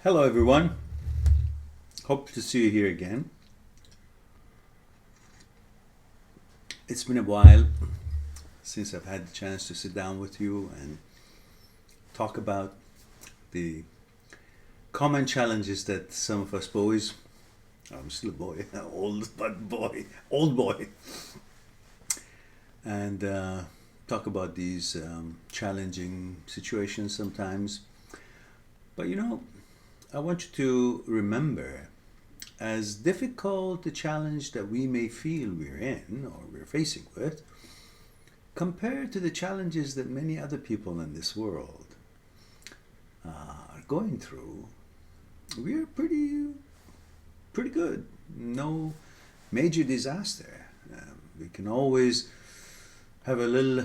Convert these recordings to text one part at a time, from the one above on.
Hello, everyone. Hope to see you here again. It's been a while since I've had the chance to sit down with you and talk about the common challenges that some of us boys, I'm still a boy, old boy, and talk about these challenging situations sometimes. But I want you to remember, as difficult the challenge that we may feel we're in or we're facing with, compared to the challenges that many other people in this world are going through, we're pretty good. No major disaster. We can always have a little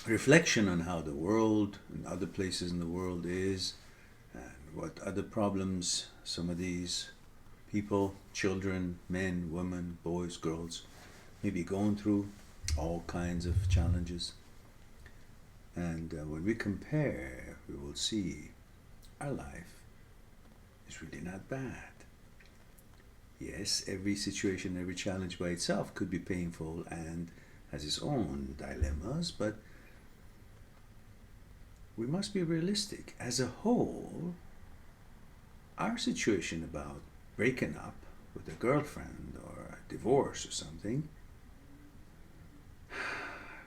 reflection on how the world and other places in the world is, and what other problems some of these people, children, men, women, boys, girls, may be going through, all kinds of challenges. And when we compare, we will see our life is really not bad. Yes, every situation, every challenge by itself could be painful and has its own dilemmas, but we must be realistic. As a whole, our situation about breaking up with a girlfriend or a divorce or something,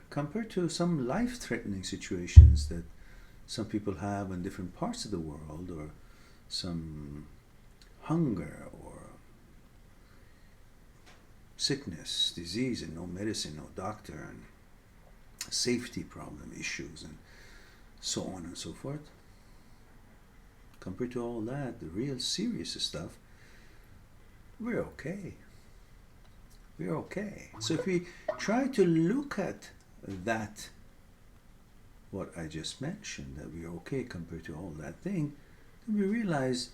compared to some life-threatening situations that some people have in different parts of the world, or some hunger or sickness, disease, and no medicine, no doctor, and safety problem issues, and so on and so forth. Compared to all that, the real serious stuff, we're okay. We're okay. So if we try to look at that, what I just mentioned, that we're okay compared to all that thing, then we realize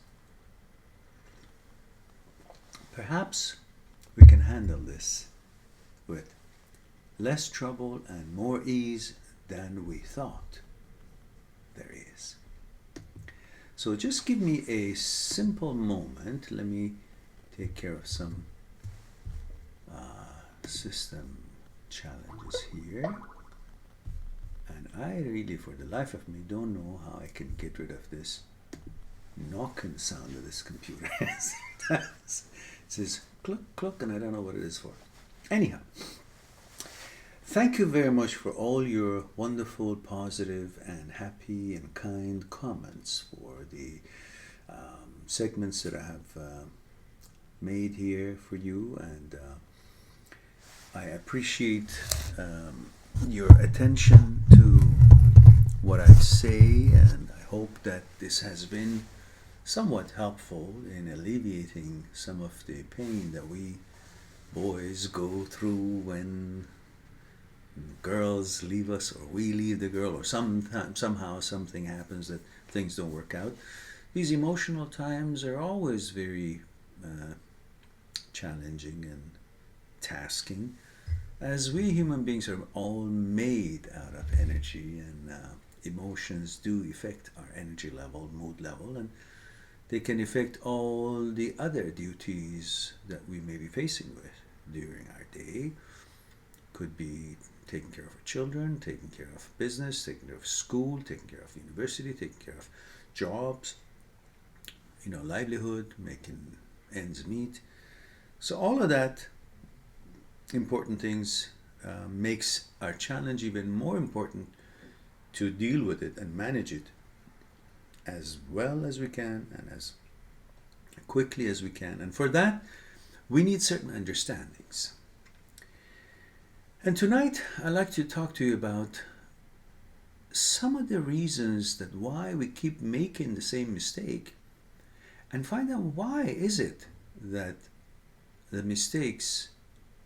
perhaps we can handle this with less trouble and more ease than we thought there is. So just give me a simple moment. Let me take care of some system challenges here. And I really, for the life of me, don't know how I can get rid of this knocking sound of this computer. It says cluck, cluck, and I don't know what it is for. Anyhow, thank you very much for all your wonderful, positive, and happy and kind comments for the segments that I have made here for you, and I appreciate your attention to what I say, and I hope that this has been somewhat helpful in alleviating some of the pain that we boys go through when girls leave us, or we leave the girl, or somehow something happens that things don't work out. These emotional times are always very challenging and tasking, as we human beings are all made out of energy, and emotions do affect our energy level, mood level, and they can affect all the other duties that we may be facing with during our day. Could be taking care of our children, taking care of business, taking care of school, taking care of university, taking care of jobs, livelihood, making ends meet. So all of that important things makes our challenge even more important, to deal with it and manage it as well as we can and as quickly as we can. And for that, we need certain understandings. And tonight, I'd like to talk to you about some of the reasons that why we keep making the same mistake, and find out why is it that the mistakes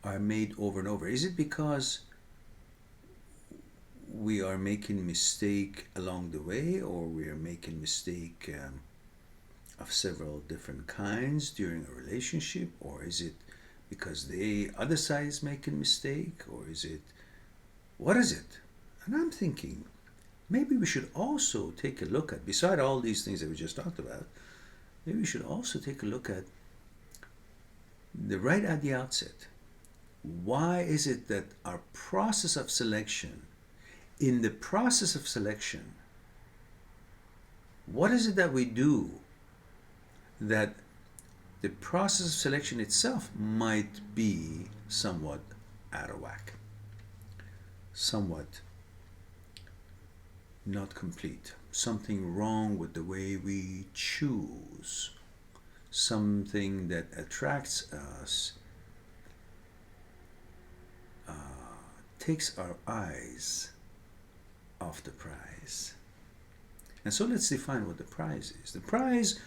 are made over and over. Is it because we are making mistake along the way, or we are making mistake of several different kinds during a relationship, or is it because the other side is making mistake, or is it, what is it? And I'm thinking maybe we should also take a look at, beside all these things that we just talked about, maybe we should also take a look at right at the outset. Why is it that our process of selection, in the process of selection, what is it that we do that the process of selection itself might be somewhat out of whack, somewhat not complete, something wrong with the way we choose, something that attracts us, takes our eyes off the prize. And so let's define what the prize is. The prize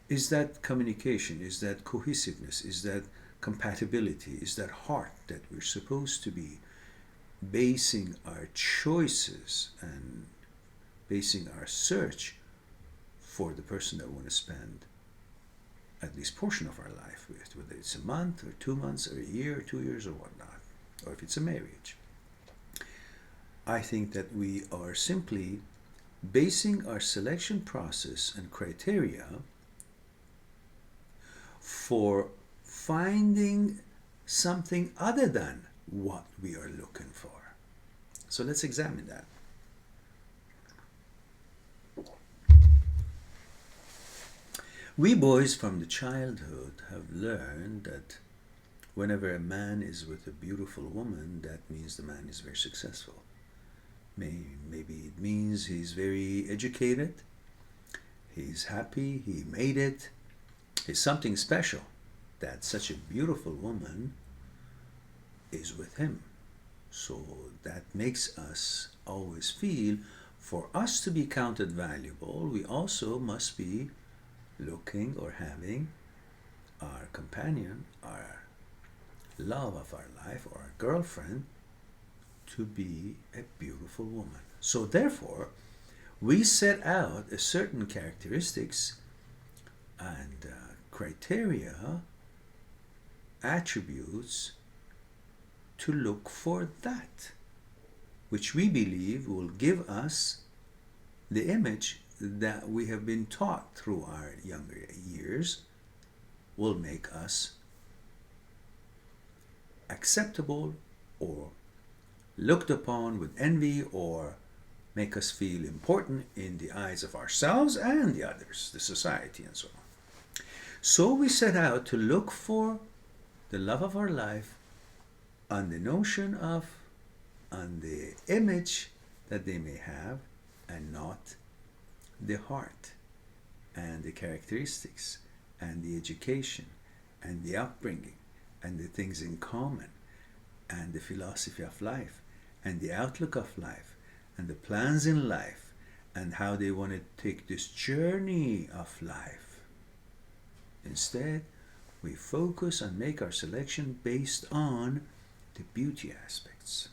is that communication, is that cohesiveness, is that compatibility, is that heart that we're supposed to be basing our choices and basing our search for the person that we want to spend at least portion of our life with, whether it's a month or 2 months or a year or 2 years or whatnot, or if it's a marriage. I think that we are simply basing our selection process and criteria for finding something other than what we are looking for. So let's examine that. We boys from the childhood have learned that whenever a man is with a beautiful woman, that means the man is very successful. Maybe it means he's very educated, he's happy, he made it. It's something special that such a beautiful woman is with him. So that makes us always feel, for us to be counted valuable, we also must be looking or having our companion, our love of our life, or our girlfriend to be a beautiful woman. So therefore, we set out a certain characteristics and criteria, attributes to look for that, which we believe will give us the image that we have been taught through our younger years, will make us acceptable or looked upon with envy, or make us feel important in the eyes of ourselves and the others, the society, and so on. So we set out to look for the love of our life on the notion of, on the image that they may have, and not the heart and the characteristics and the education and the upbringing and the things in common and the philosophy of life and the outlook of life and the plans in life and how they want to take this journey of life. Instead, we focus and make our selection based on the beauty aspects.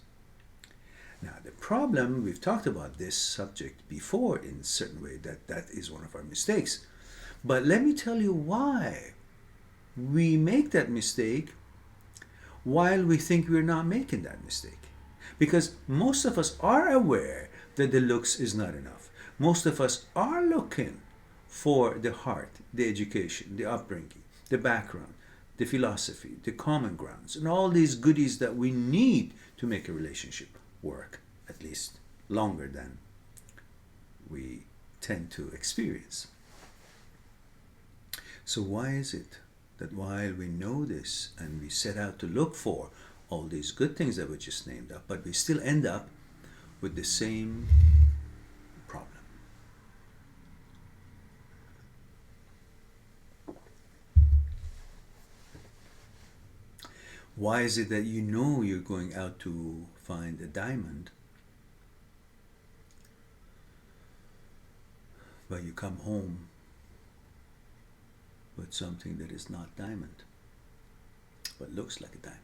Now, the problem, we've talked about this subject before in a certain way, that is one of our mistakes. But let me tell you why we make that mistake while we think we're not making that mistake. Because most of us are aware that the looks is not enough. Most of us are looking for the heart, the education, the upbringing, the background, the philosophy, the common grounds, and all these goodies that we need to make a relationship work, at least longer than we tend to experience. So why is it that while we know this and we set out to look for all these good things that we just named up, but we still end up with the same problem? Why is it that you know you're going out to find a diamond, but you come home with something that is not diamond, but looks like a diamond?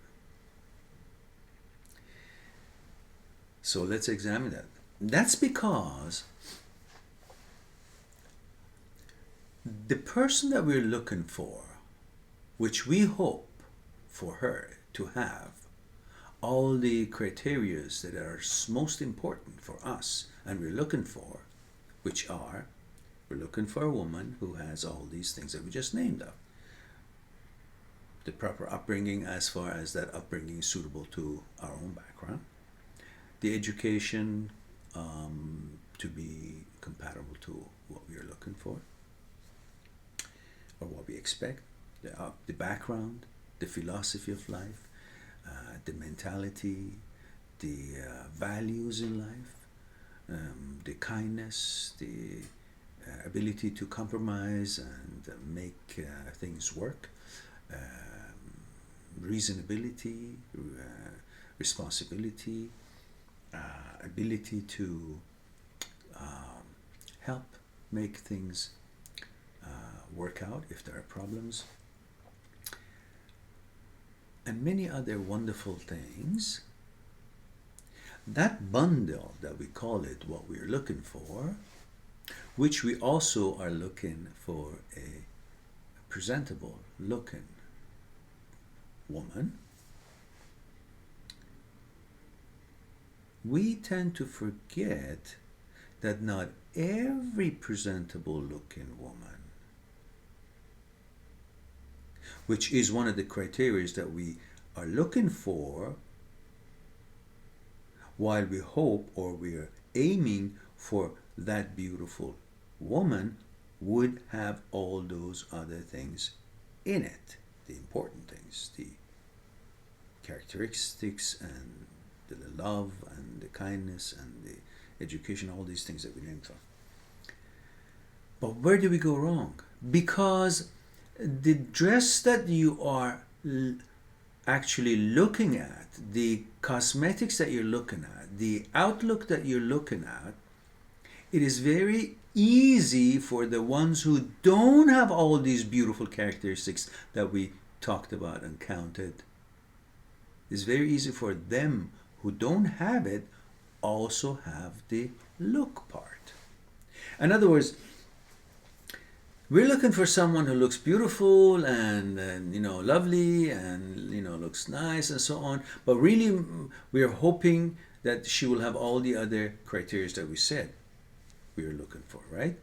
So let's examine that. That's because the person that we're looking for, which we hope for her to have all the criterias that are most important for us and we're looking for, which are, we're looking for a woman who has all these things that we just named up. The proper upbringing, as far as that upbringing is suitable to our own background. The education to be compatible to what we are looking for or what we expect. The background, the philosophy of life, the mentality, the values in life, the kindness, the ability to compromise and make things work, reasonability, responsibility, ability to help make things work out if there are problems, and many other wonderful things. That bundle that we call it, what we're looking for, which we also are looking for a presentable looking woman, we tend to forget that not every presentable looking woman, which is one of the criteria that we are looking for, while we hope or we're aiming for that beautiful woman, would have all those other things in it. The important things, the characteristics and the love and the kindness and the education, all these things that we named for. But where do we go wrong? Because the dress that you are actually looking at, the cosmetics that you're looking at, the outlook that you're looking at, it is very easy for the ones who don't have all these beautiful characteristics that we talked about and counted. It's very easy for them who don't have it also have the look part. In other words, we're looking for someone who looks beautiful and lovely and looks nice and so on, but really we're hoping that she will have all the other criteria that we said we are looking for, right?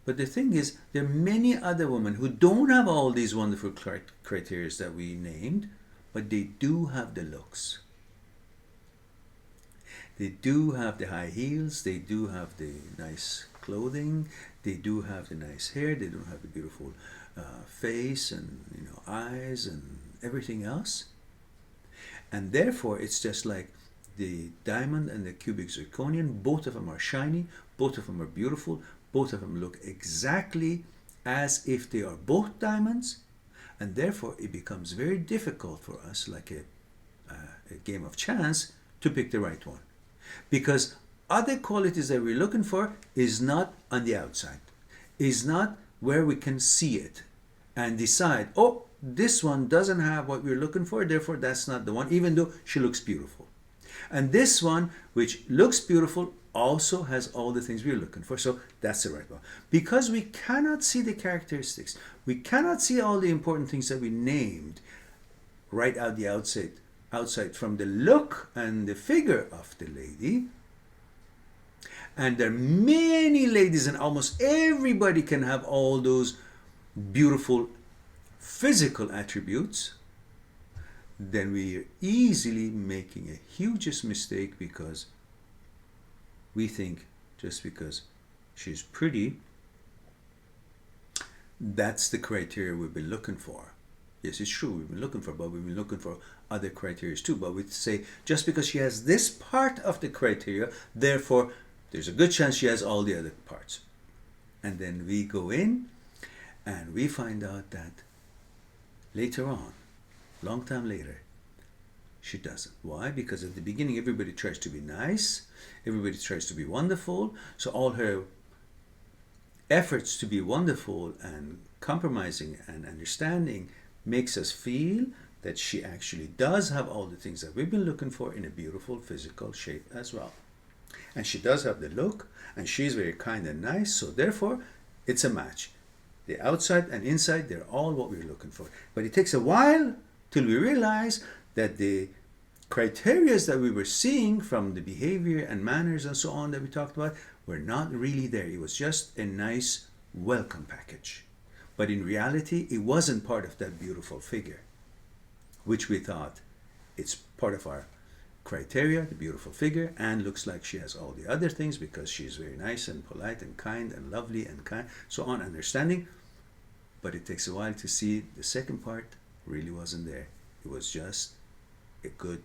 But the thing is, there are many other women who don't have all these wonderful criteria that we named, but they do have the looks. They do have the high heels, they do have the nice clothing, they do have the nice hair, they don't have the beautiful face and eyes and everything else. And therefore, it's just like the diamond and the cubic zirconium. Both of them are shiny, both of them are beautiful, both of them look exactly as if they are both diamonds, and therefore it becomes very difficult for us, like a game of chance, to pick the right one. Because other qualities that we're looking for is not on the outside, is not where we can see it and decide, oh, this one doesn't have what we're looking for, therefore that's not the one, even though she looks beautiful. And this one, which looks beautiful, also has all the things we're looking for, so that's the right one. Because we cannot see the characteristics, we cannot see all the important things that we named right out the outside from the look and the figure of the lady. And there are many ladies, and almost everybody can have all those beautiful physical attributes. Then we are easily making a hugest mistake, because we think just because she's pretty, that's the criteria we've been looking for. Yes, it's true, we've been looking for, but we've been looking for other criteria too. But we say, just because she has this part of the criteria, therefore there's a good chance she has all the other parts. And then we go in and we find out that later on, long time later, she doesn't. Why? Because at the beginning everybody tries to be nice, everybody tries to be wonderful, so all her efforts to be wonderful and compromising and understanding makes us feel that she actually does have all the things that we've been looking for in a beautiful physical shape as well. And she does have the look, and she's very kind and nice, so therefore it's a match. The outside and inside, they're all what we're looking for. But it takes a while till we realize that the criteria that we were seeing from the behavior and manners and so on that we talked about were not really there. It was just a nice welcome package. But in reality, it wasn't part of that beautiful figure, which we thought it's part of our criteria, the beautiful figure, and looks like she has all the other things because she's very nice and polite and kind and lovely and kind, so on, understanding. But it takes a while to see the second part really wasn't there. It was just a good,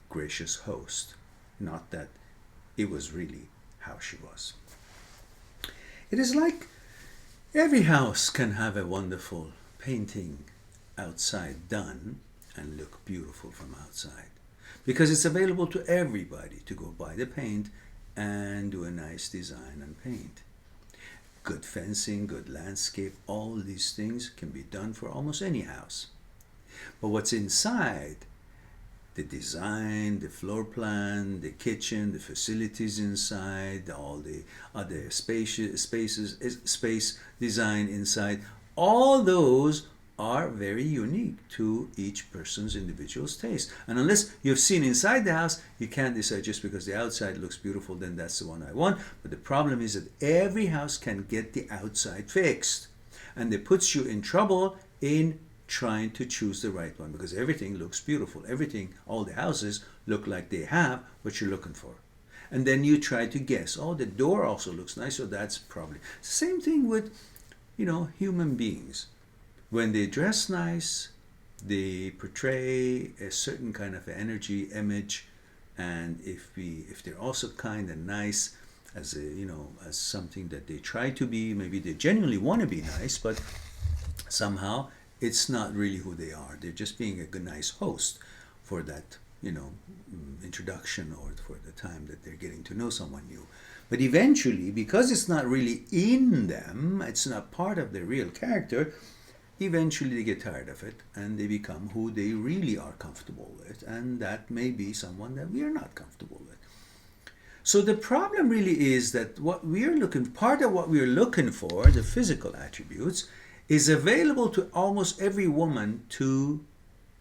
gracious host, not that it was really how she was. It is like every house can have a wonderful painting outside done and look beautiful from outside, because it's available to everybody to go buy the paint and do a nice design and paint. Good fencing, good landscape, all these things can be done for almost any house. But what's inside, the design, the floor plan, the kitchen, the facilities inside, all the other space design inside, all those are very unique to each person's individual taste. And unless you've seen inside the house, you can't decide just because the outside looks beautiful, then that's the one I want. But the problem is that every house can get the outside fixed. And it puts you in trouble in trying to choose the right one, because everything looks beautiful. Everything, all the houses look like they have what you're looking for. And then you try to guess, oh, the door also looks nice, so that's probably. Same thing with, human beings. When they dress nice, they portray a certain kind of energy, image, and if they're also kind and nice, as as something that they try to be, maybe they genuinely want to be nice, but somehow it's not really who they are. They're just being a good, nice host for that, introduction, or for the time that they're getting to know someone new. But eventually, because it's not really in them, it's not part of their real character, eventually they get tired of it and they become who they really are comfortable with, and that may be someone that we are not comfortable with. So the problem really is that part of what we're looking for, the physical attributes, is available to almost every woman to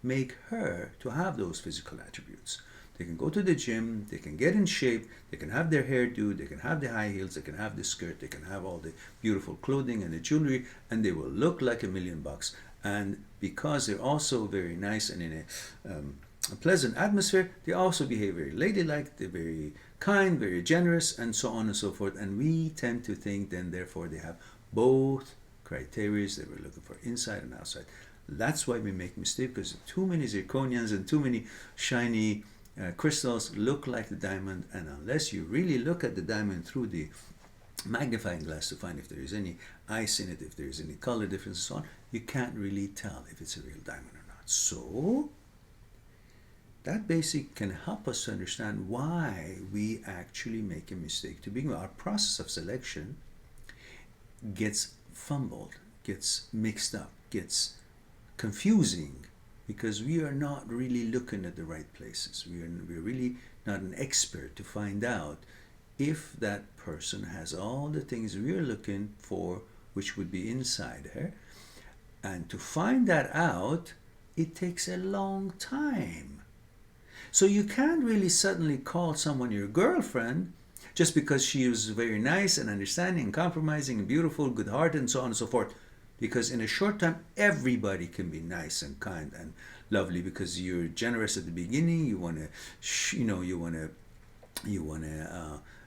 make her to have those physical attributes. They can go to the gym, they can get in shape, they can have their hair do, they can have the high heels, they can have the skirt, they can have all the beautiful clothing and the jewelry, and they will look like $1,000,000. And because they're also very nice and in a pleasant atmosphere, they also behave very ladylike, they're very kind, very generous, and so on and so forth. And we tend to think then, therefore, they have both criteria that we're looking for, inside and outside. That's why we make mistakes, because too many zirconiums and too many shiny crystals look like the diamond, and unless you really look at the diamond through the magnifying glass to find if there is any ice in it, if there is any color difference and so on, you can't really tell if it's a real diamond or not. So that basic can help us to understand why we actually make a mistake to begin with. Our process of selection gets fumbled, gets mixed up, gets confusing, because we are not really looking at the right places. We're really not an expert to find out if that person has all the things we're looking for, which would be inside her. And to find that out, it takes a long time. So you can't really suddenly call someone your girlfriend just because she is very nice and understanding and compromising and beautiful, good-hearted, and so on and so forth. Because in a short time, everybody can be nice and kind and lovely, because you're generous at the beginning. You want to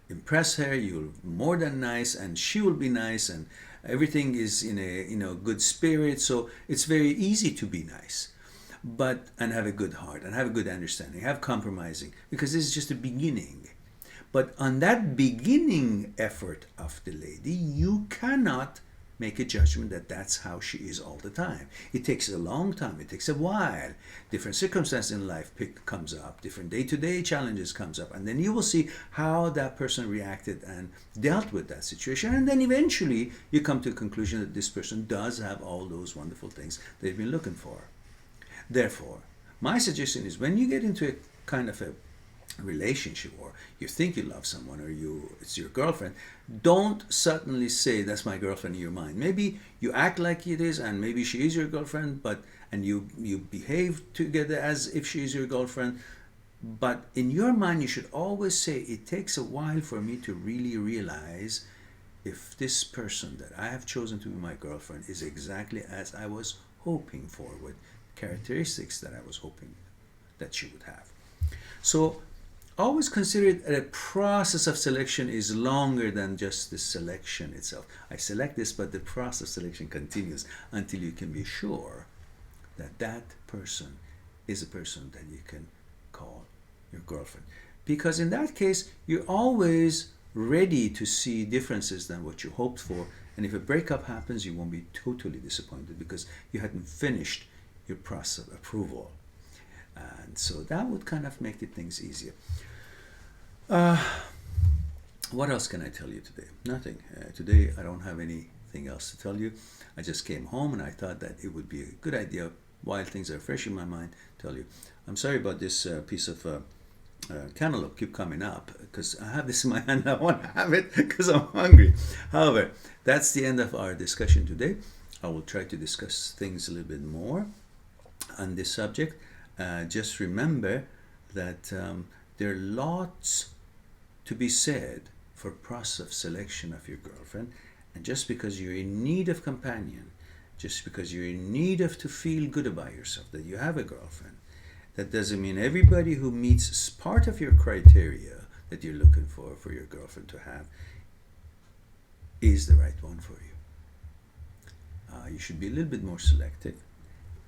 impress her. You're more than nice, and she will be nice, and everything is in a good spirit. So it's very easy to be nice, and have a good heart and have a good understanding, have compromising, because this is just the beginning. But on that beginning effort of the lady, you cannot make a judgment that that's how she is all the time. It takes a long time. It takes a while. Different circumstances in life comes up. Different day-to-day challenges comes up. And then you will see how that person reacted and dealt with that situation. And then eventually you come to a conclusion that this person does have all those wonderful things they've been looking for. Therefore, my suggestion is, when you get into a kind of a relationship, or you think you love someone, or it's your girlfriend, don't suddenly say that's my girlfriend in your mind. Maybe you act like it is, and maybe she is your girlfriend, and you behave together as if she is your girlfriend, But in your mind, you should always say, it takes a while for me to really realize if this person that I have chosen to be my girlfriend is exactly as I was hoping for, with characteristics that I was hoping that she would have. So always consider it a process of selection is longer than just the selection itself. I select this, but the process of selection continues until you can be sure that that person is a person that you can call your girlfriend. Because in that case, you're always ready to see differences than what you hoped for. And if a breakup happens, you won't be totally disappointed because you hadn't finished your process of approval. And so that would kind of make the things easier. What else can I tell you today? Nothing. Today I don't have anything else to tell you. I just came home and I thought that it would be a good idea, while things are fresh in my mind, to tell you. I'm sorry about this piece of cantaloupe keep coming up, because I have this in my hand and I want to have it because I'm hungry. However, that's the end of our discussion today. I will try to discuss things a little bit more on this subject. Just remember that there are lots to be said for process of selection of your girlfriend. And just because you're in need of companion, just because you're in need of to feel good about yourself, that you have a girlfriend, that doesn't mean everybody who meets part of your criteria that you're looking for your girlfriend to have is the right one for you. You should be a little bit more selective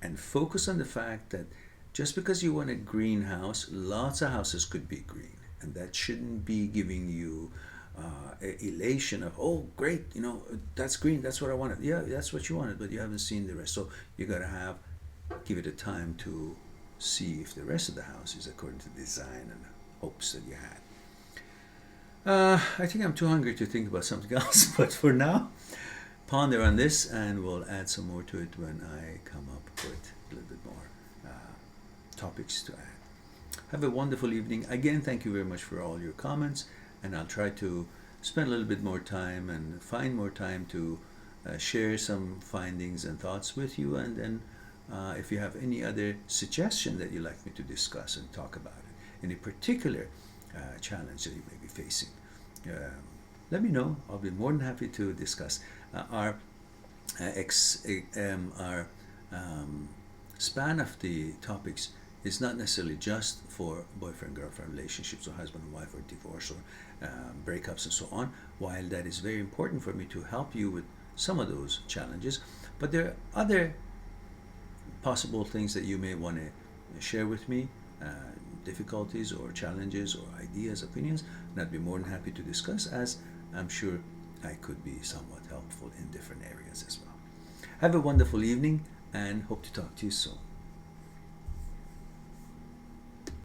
and focus on the fact that just because you want a green house, lots of houses could be green, and that shouldn't be giving you elation of, oh great, that's green, that's what I wanted. Yeah, that's what you wanted, but you haven't seen the rest. So you got to give it a time to see if the rest of the house is according to design and hopes that you had. I think I'm too hungry to think about something else, but for now, ponder on this, and we'll add some more to it when I come up with a little bit more topics to add. Have a wonderful evening. Again, thank you very much for all your comments, and I'll try to spend a little bit more time and find more time to share some findings and thoughts with you. And then if you have any other suggestion that you'd like me to discuss and talk about it, any particular challenge that you may be facing, let me know. I'll be more than happy to discuss. Our span of the topics is not necessarily just for boyfriend-girlfriend relationships, or husband and wife, or divorce, or breakups and so on. While that is very important for me to help you with some of those challenges, but there are other possible things that you may want to share with me, difficulties or challenges or ideas, opinions, and I'd be more than happy to discuss, as I'm sure I could be somewhat helpful in different areas as well. Have a wonderful evening, and hope to talk to you soon.